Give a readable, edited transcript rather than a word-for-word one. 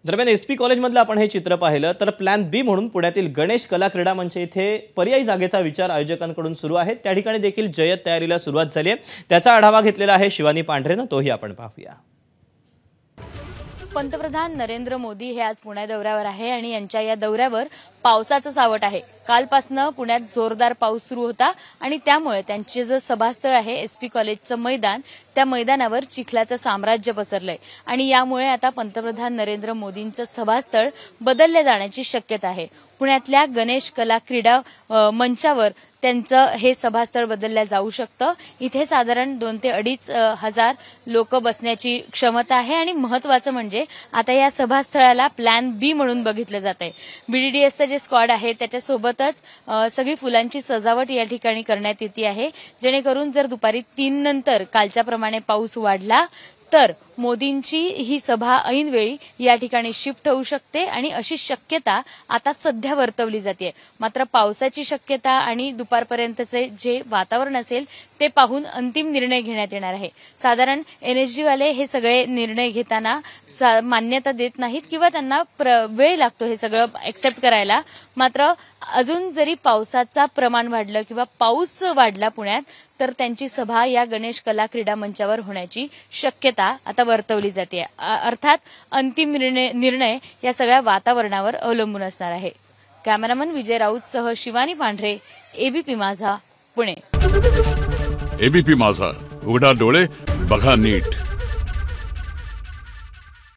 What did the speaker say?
दरम्यान एसपी कॉलेजमधलं आपण हे चित्र पाहिलं तर प्लॅन बी म्हणून पुण्यातील गणेश कला क्रीडा मंच इथे पर्यायी जागेचा विचार आयोजकांकडून सुरू आहे। त्या ठिकाणी देखील जय्यत तयारीला सुरुवात झाली आहे। त्याचा आढावा घेतलेला आहे शिवानी पांढरेनं, तोही आपण पाहूया। पंतप्रधान नरेंद्र मोदी हे आज पुणे दौऱ्यावर आहे आणि यांच्या या दौऱ्यावर पावसाचं सावट आहे। कालपासून पुण्यात जोरदार पाऊस सुरू होता आणि त्यामुळे त्यांचे जे सभास्थळ आहे एसपी कॉलेजचं मैदान, त्या मैदानावर चिखलाचं साम्राज्य पसरलंय आणि यामुळे आता पंतप्रधान नरेंद्र मोदींचं सभास्थळ बदलले जाण्याची शक्यता आहे। पुण्यातल्या गणेश कला क्रीडा मंचावर त्यांचं हे सभास्थळ बदललं जाऊ शकतं। इथे साधारण 2 ते 2.5 हजार लोक बसण्याची क्षमता आहे आणि महत्त्वाचं म्हणजे आता या सभास्थळाला प्लॅन बी म्हणून बघितलं जात आहे। बीडीडीएसचं जे स्क्वॉड आहे त्याच्यासोबतच सगळी फुलांची सजावट या ठिकाणी करण्यात येते आहे, जेणेकरून जर दुपारी 3 नंतर कालच्या प्रमाणे पाऊस वाढला तर मोदींची ही सभा ऐनवेळी या ठिकाणी शिफ्ट होऊ शकते आणि अशी शक्यता आता सध्या वर्तवली जाते। मात्र पावसाची शक्यता आणि दुपारपर्यंतचे जे वातावरण असेल ते पाहून अंतिम निर्णय घेण्यात येणार आहे। साधारण एनएसजी वाले हे सगळे निर्णय घेताना मान्यता देत नाहीत किंवा त्यांना वेळ लागतो हे सगळं एक्सेप्ट करायला। मात्र अजून जरी पावसाचा प्रमाण वाढलं किंवा पाऊस वाढला पुण्यात तर त्यांची सभा या गणेश कला क्रीडा मंचावर होण्याची शक्यता आता वर्तवली जाते। अर्थात अंतिम निर्णय या सगळ्या वातावरणावर अवलंबून असणार आहे। कॅमेरामन विजय राऊतसह शिवानी पांढरे, एबीपी माझा, पुणे। एबीपी माझा, उघडा डोळे बघा नीट।